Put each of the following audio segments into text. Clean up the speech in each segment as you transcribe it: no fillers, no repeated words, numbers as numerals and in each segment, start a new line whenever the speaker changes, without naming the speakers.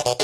Well,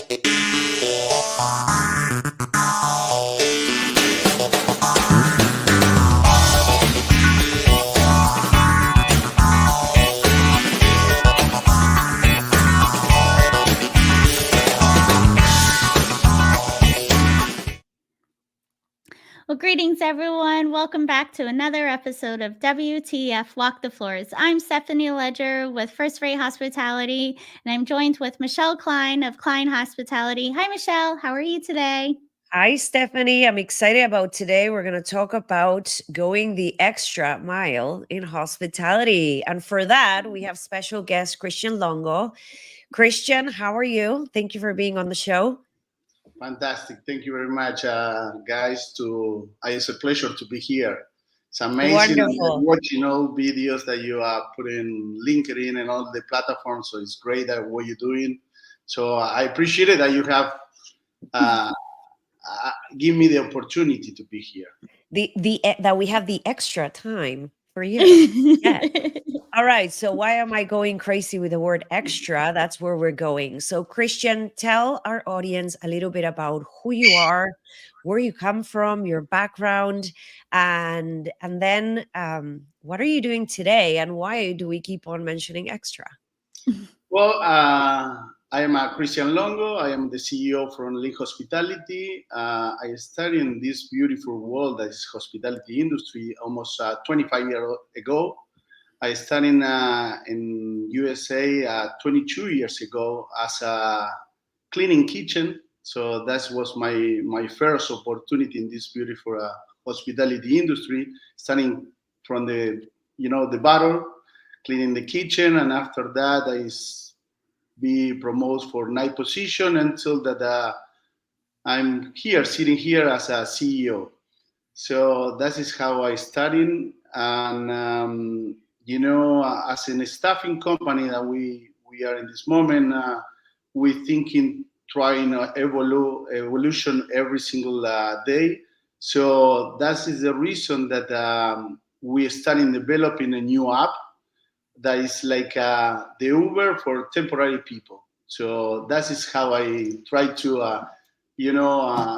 greetings, everyone. Welcome back to another episode of WTF Walk the Floors. I'm Stephanie Ledger with First Rate Hospitality, and I'm joined with Michèle Kline of Kline Hospitality. Hi, Michèle. How are you today?
Hi, Stephanie. I'm excited about today. We're going to talk about going the extra mile in hospitality. And for that, we have special guest Cristian Longo. Cristian, how are you? Thank you for being on the show.
Fantastic. Thank you very much, guys. It's a pleasure to be here. It's amazing.
Wonderful.
Watching all videos that you put in LinkedIn and all the platforms. So it's great that what you're doing. So I appreciate it that you have give me the opportunity to be here.
That we have the extra time for you. Yeah. All right. So why am I going crazy with the word extra? That's where we're going. So Cristian, tell our audience a little bit about who you are, where you come from, your background, and then what are you doing today, and why do we keep on mentioning extra?
Well, I am Cristian Longo. I am the CEO from Kline Hospitality. I started in this beautiful world that is hospitality industry almost 25 years ago. I started in USA 22 years ago as a cleaning kitchen. So that was my first opportunity in this beautiful hospitality industry, starting from the bottom, cleaning the kitchen, and after that I be promoted for night position until that I'm sitting here as a CEO. So that is how I started, and as in a staffing company that we are in this moment, we thinking trying evolution every single day. So that is the reason that we are starting developing a new app that is like the Uber for temporary people. So that is how I try to,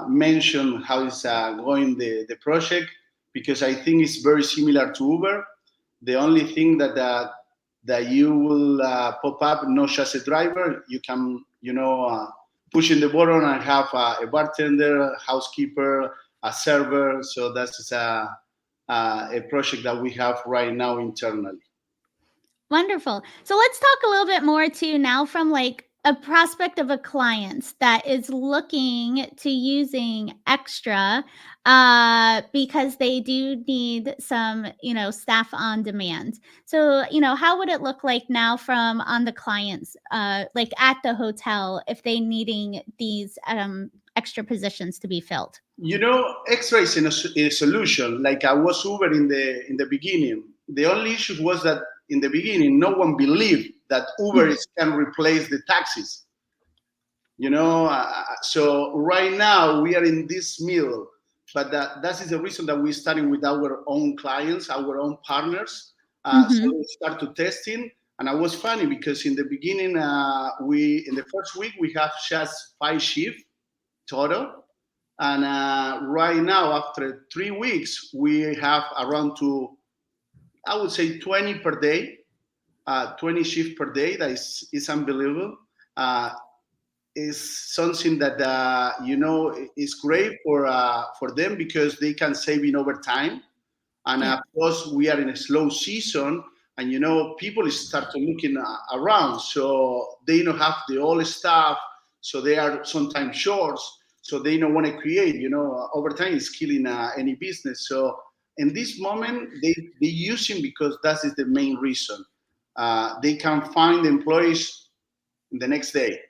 mention how is going the project, because I think it's very similar to Uber. The only thing that you will pop up, not just a driver, you can, push in the button and have a bartender, housekeeper, a server. So that's a project that we have right now internally.
Wonderful. So let's talk a little bit more too now from like a prospect of a client that is looking to using extra because they do need some, staff on demand. So, how would it look like now from on the clients, like at the hotel, if they needing these extra positions to be filled?
Extra is a solution. Like I was Uber in the beginning. The only issue was that in the beginning, no one believed that Uber can replace the taxis. So right now we are in this middle, but that is the reason that we're starting with our own clients, our own partners. So we start to testing, and it was funny because in the beginning, in the first week we have just 5 shifts total, and right now after 3 weeks we have around I would say 20 per day, 20 shifts per day. That is unbelievable. Is something that is great for them because they can save in overtime, and of course we are in a slow season, and people start to looking around, so they don't have the all staff, so they are sometimes short, so they don't want to create. Overtime is killing any business. So in this moment they using, because that is the main reason. They can find employees the next day.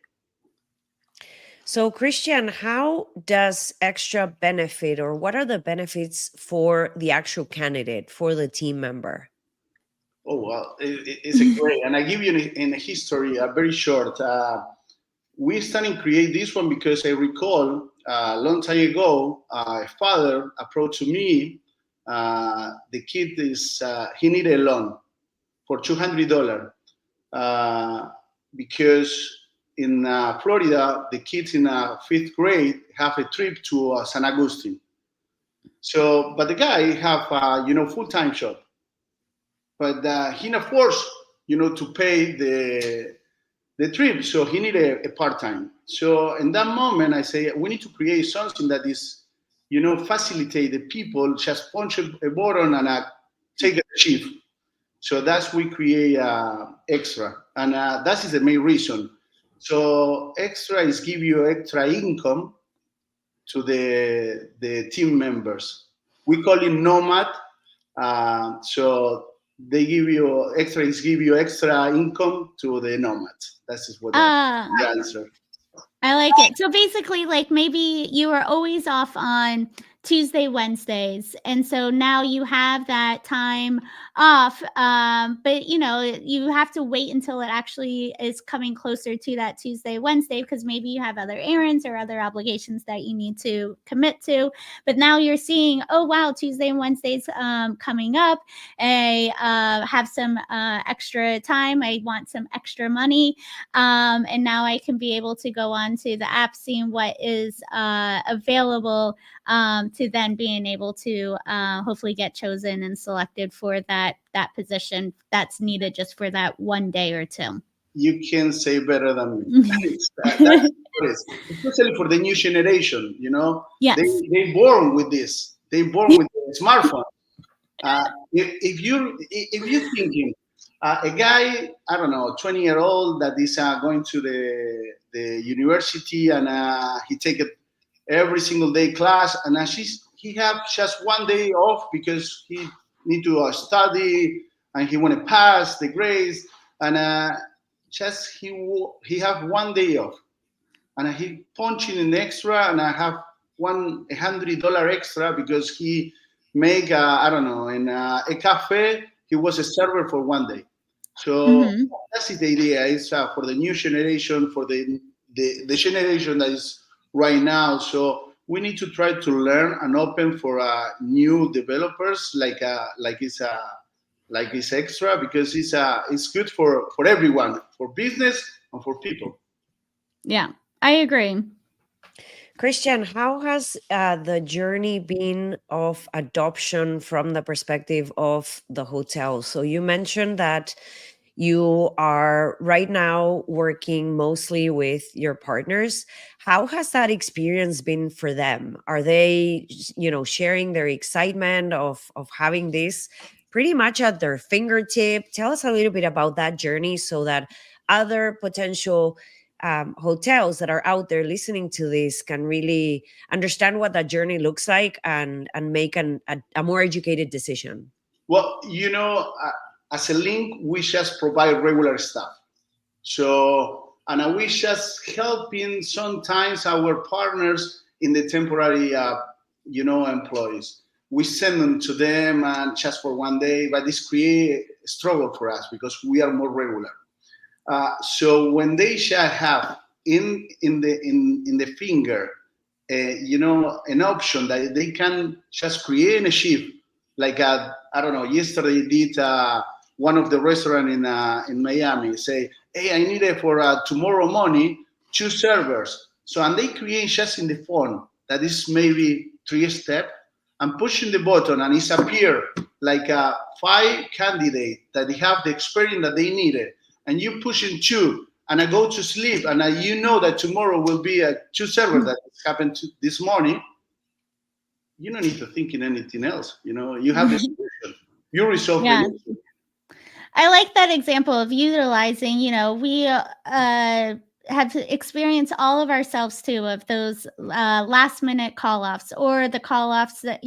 So, Cristian, how does extra benefit, or what are the benefits for the actual candidate, for the team member?
Oh, well, it's a great, and I give you in a history, very short. We started to create this one because I recall a long time ago, a father approached me. The kid he needed a loan for $200 because in Florida, the kids in 5th grade have a trip to San Agustin. So, but the guy have full-time job, but he not forced to pay the trip, so he need a part-time. So in that moment, I say we need to create something that is facilitate the people just punch a button and take a shift. So that's we create extra, and that is the main reason. So extra is give you extra income to the team members. We call it nomad. So they give you extra is give you extra income to the nomads. That is what the answer.
I like it. So basically, like maybe you are always off on Tuesday, Wednesdays, and so now you have that time off. But you have to wait until it actually is coming closer to that Tuesday, Wednesday, because maybe you have other errands or other obligations that you need to commit to. But now you're seeing, oh wow, Tuesday and Wednesdays coming up. I have some extra time. I want some extra money. And now I can be able to go on to the app, seeing what is available, to then being able to hopefully get chosen and selected for that position that's needed just for that one day or two.
You can say better than me. That's what it is. Especially for the new generation,
Yes.
They born with this. They born with the smartphone. If you're thinking a guy, I don't know, 20-year-old that is going to the university and he take it every single day class, and he have just one day off because he need to study and he want to pass the grades, and just he have one day off, and he punch in an extra, and I have $100 extra because he make I don't know in a cafe he was a server for one day. So that's the idea. It's for the new generation, for the generation that is right now. So we need to try to learn and open for new developers like it's extra, because it's good for everyone, for business and for people.
Yeah, I agree.
Cristian, how has the journey been of adoption from the perspective of the hotel? So you mentioned that you are right now working mostly with your partners. How has that experience been for them? Are they, sharing their excitement of having this pretty much at their fingertip? Tell us a little bit about that journey so that other potential hotels that are out there listening to this can really understand what that journey looks like and make a more educated decision.
Well, as a link, we just provide regular stuff. So, and we just helping sometimes our partners in the temporary, employees. We send them to them and just for one day, but this create a struggle for us because we are more regular. So when they shall have in the finger, an option that they can just create a shift, like I don't know. Yesterday did one of the restaurant in Miami say, hey, I need it for tomorrow morning 2 servers. So and they create just in the phone that is maybe 3 steps and pushing the button and it's appear like 5 candidates that they have the experience that they needed. And you push in 2, and I go to sleep, and that tomorrow will be a 2 server that happened this morning. You don't need to think in anything else. You have the solution. You resolve the issue.
I like that example of utilizing. We have experienced all of ourselves too of those last minute call offs or the call offs that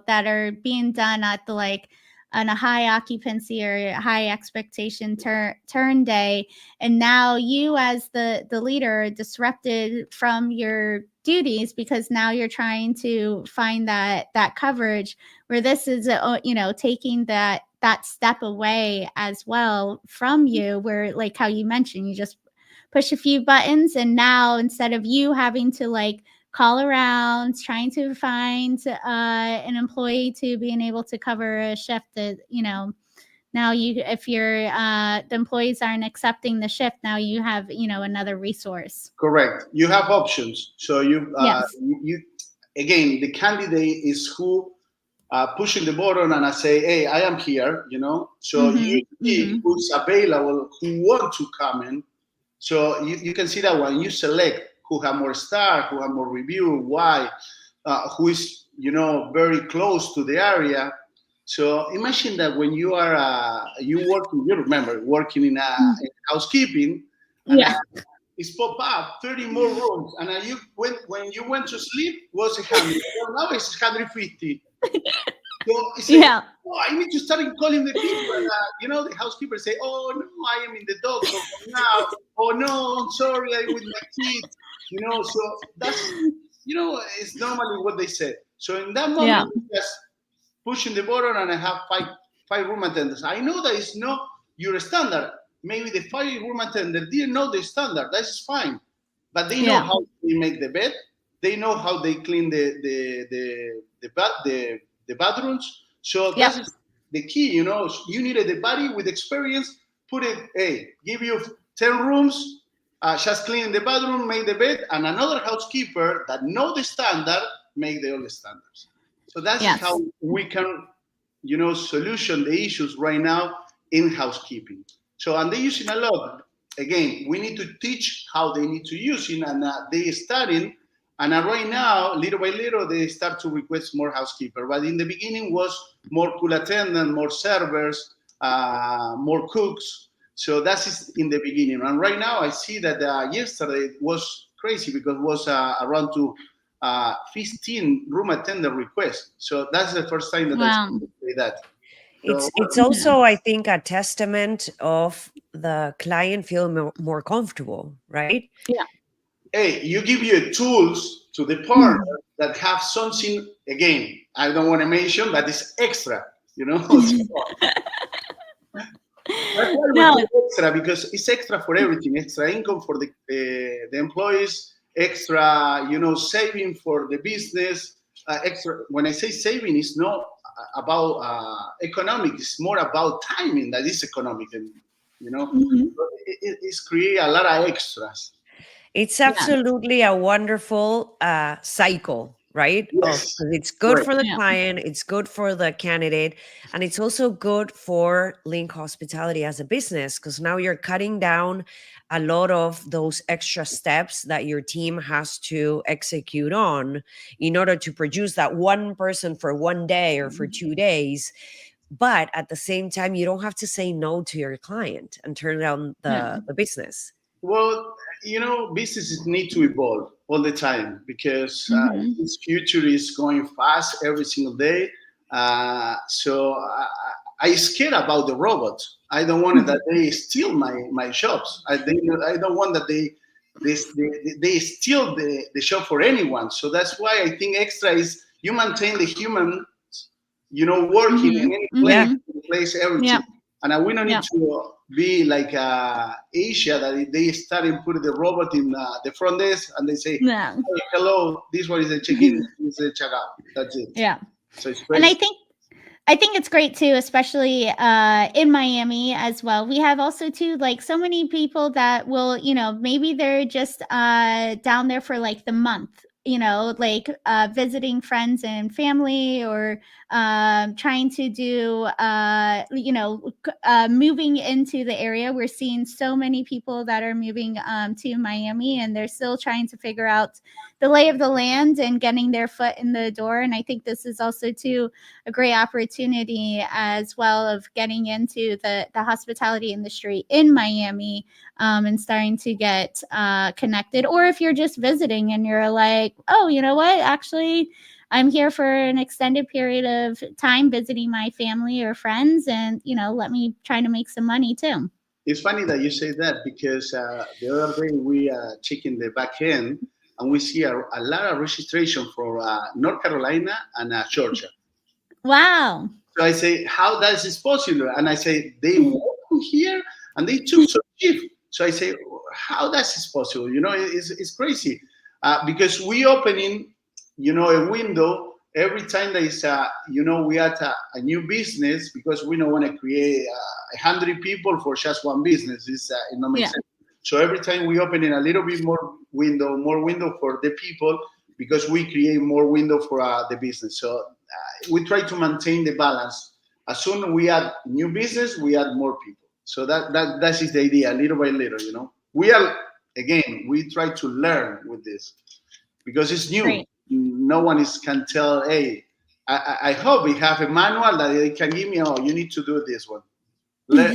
that are being done at the on a high occupancy or high expectation turn day, and now you as the leader are disrupted from your duties because now you're trying to find that coverage, where this is taking that step away as well from you, where like how you mentioned, you just push a few buttons, and now instead of you having to call around trying to find an employee to being able to cover a shift that Now if the employees aren't accepting the shift, now you have, another resource.
Correct. You have options. So
Yes.
you again, the candidate is who pushing the button, and I say, hey, I am here. So you see who's available, who want to come in. So you can see that when you select who have more star, who have more review, why, who is very close to the area. So imagine that when you are you remember working in housekeeping, and
Yeah.
it's pop up 30 more rooms, and when you went to sleep was 100. Well, now it's 150. So he said,
Yeah.
oh, I need to start calling the people. The housekeeper say, oh, no, I am in the doctor now. Oh, no, I'm sorry, I'm with my kids. So that's, it's normally what they say. So in that
Yeah.
moment, just pushing the button, and I have five room attendants. I know that it's not your standard. Maybe the 5 room attendant didn't know the standard. That's fine. But they know how they make the bed. They know how they clean the bathrooms. So that's the key. You needed a body with experience. Put it. Hey, give you 10 rooms. Just clean the bathroom, make the bed, and another housekeeper that know the standard make the other standards. So that's how we can, solution the issues right now in housekeeping. So, and they're using a lot. Again, we need to teach how they need to use it, and they studying. And right now, little by little, they start to request more housekeeper. But in the beginning was more pool attendant, more servers, more cooks. So that's in the beginning. And right now, I see that yesterday it was crazy because it was around to 15 room attendant requests. So that's the first time that I say that. So,
it's also, I think, a testament of the client feeling more comfortable, right?
Yeah.
Hey, you give your tools to the partner that have something, again, I don't want to mention, but it's extra, That's why we do extra, because it's extra for everything. Extra income for the employees, extra, saving for the business. Extra. When I say saving, it's not about economic. It's more about timing that is economic, and it's create a lot of extras.
It's absolutely a wonderful cycle, right?
Yes.
It's good
Right.
for the client, it's good for the candidate, and it's also good for Link Hospitality as a business, because now you're cutting down a lot of those extra steps that your team has to execute on in order to produce that one person for one day or for 2 days. But at the same time, you don't have to say no to your client and turn down the business.
Well, businesses need to evolve all the time because this future is going fast every single day. So I scared about the robots. I don't want that they steal my shops. I don't want that they steal the shop for anyone. So that's why I think extra is you maintain the human, working in any place, everything. And we don't need to be like Asia, that they started putting the robot in the front desk and they say, hey, hello, this one is a check-in, this is a check-out. That's it.
Yeah.
So it's
and I think it's great too, especially in Miami as well. We have also too, like, so many people that will, maybe they're just down there for like the month, like visiting friends and family, or trying to do, moving into the area. We're seeing so many people that are moving to Miami, and they're still trying to figure out the lay of the land and getting their foot in the door. And I think this is also too a great opportunity as well of getting into the hospitality industry in Miami, and starting to get connected. Or if you're just visiting and you're like, oh, you know what, actually I'm here for an extended period of time visiting my family or friends, and let me try to make some money too.
It's funny that you say that because the other day we checking the back end and we see a lot of registration for North Carolina and Georgia.
Wow.
So I say, how does this possible? And I say, they walk here and they took some shift. So I say, how does this possible? It's crazy because we opening, a window every time there is we are a new business, because we don't want to create 100 people for just one business. It don't make
Yeah.
sense. So every time we open in a little bit more window for the people, because we create more window for the business. So we try to maintain the balance. As soon as we add new business, we add more people. So that is the idea, little by little. We try to learn with this because it's new.
Great.
No one can tell, hey, I hope we have a manual that they can give me, oh, you need to do this one. Let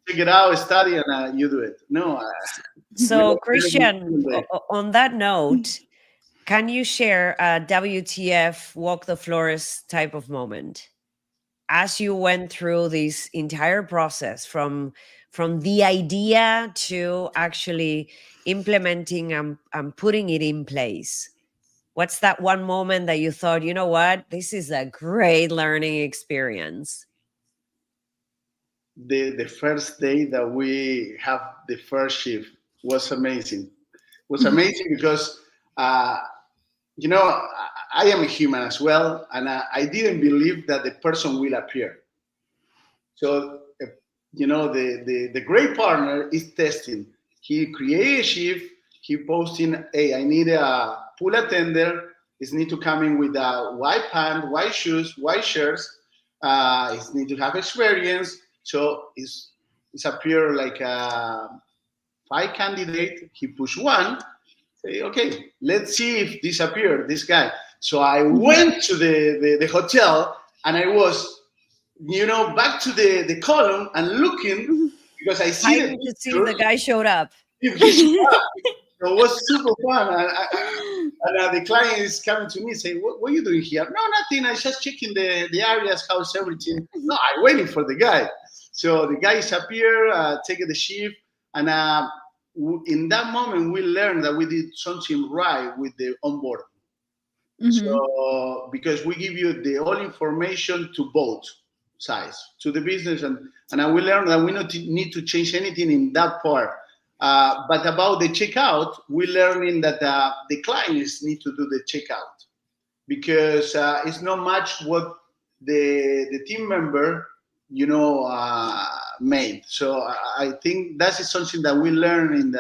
Check it out, study, and you do it. No, we
So,
don't
Cristian,
do
on that note, can you share a WTF walk the floors type of moment as you went through this entire process from the idea to actually implementing and putting it in place? What's that one moment that you thought, you know what, this is a great learning experience?
the first day that we have the first shift was amazing. Was amazing because uh, I am a human as well, and I didn't believe that the person will appear. So the great partner is testing. He create a shift. He posting, hey, I need a pool attender. He need to come in with a white pant, white shoes, white shirts. He need to have experience. So it's appear like a 5 candidate. He push one. Say, okay, let's see if this appear, this guy. So I went to the hotel, and I was back to the column and looking, because I see the
Hiding to see if the guy showed up.
if he showed up. So it was super fun. And the client is coming to me saying, what are you doing here? No, nothing. I just checking the areas, how's everything. No, I waiting for the guy. So the guys appear, taking the shift. And in that moment, we learned that we did something right with the onboarding. So because we give you the all information to both sides, to the business, and we learned that we don't need to change anything in that part. But about the checkout, we learning that the clients need to do the checkout, because it's not much what the team member made. So I think that is something that we learned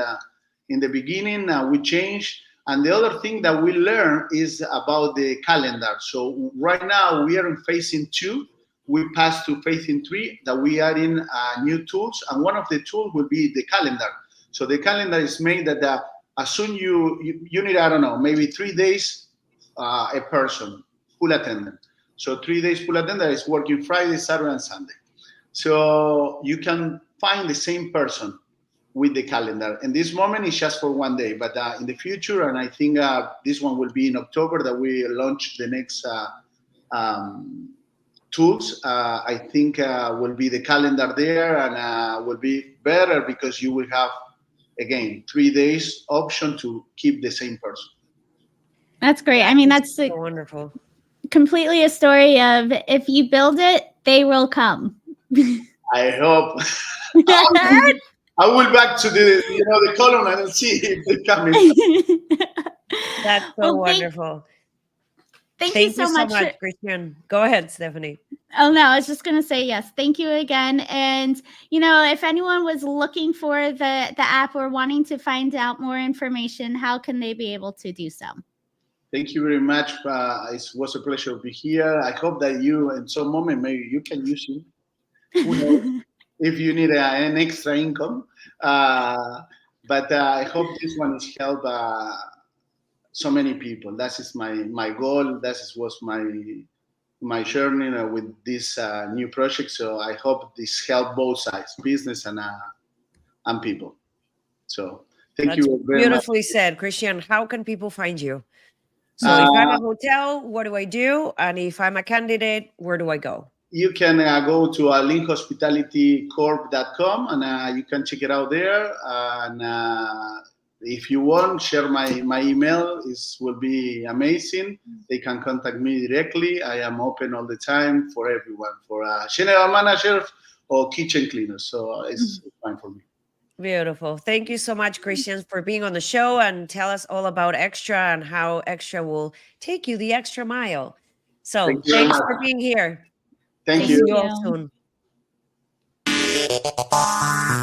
in the beginning. We changed. And the other thing that we learn is about the calendar. So right now we are in phasing 2. We passed to phasing 3, that we are in new tools. And one of the tools will be the calendar. So the calendar is made that as soon you need, I don't know, maybe 3 days, a person, full attendant. So 3 days full attendant is working Friday, Saturday, and Sunday. So you can find the same person with the calendar. And this moment is just for 1 day, but in the future, and I think this one will be in October, that we launch the next tools. I think will be the calendar there, and will be better because you will have, again, 3 days option to keep the same person.
That's great. I mean, that's
so wonderful.
Completely a story of, if you build it, they will come.
I hope. I will back to the column and see if they're coming.
That's so wonderful.
Thank you so much,
Cristian. Go ahead, Stephanie.
Oh, no, I was just going to say yes. Thank you again. And, if anyone was looking for the app or wanting to find out more information, how can they be able to do so?
Thank you very much. It was a pleasure to be here. I hope that you, in some moment, maybe you can use it. Who knows? If you need an extra income. But I hope this one has helped so many people. That is my goal. That was my journey with this new project. So I hope this helped both sides, business and people. So thank you very much.
Beautifully said, Cristian. How can people find you? So if I'm a hotel, what do I do? And if I'm a candidate, where do I go?
You can go to linkhospitalitycorp.com, and you can check it out there. And if you want, share my email. It will be amazing. They can contact me directly. I am open all the time for everyone, for general managers or kitchen cleaners. So it's fine for me.
Beautiful. Thank you so much, Cristian, for being on the show and tell us all about Extra and how Extra will take you the extra mile. So
Thank you very
thanks
much.
for being here.
Thank
See
you.
you all
you.
soon.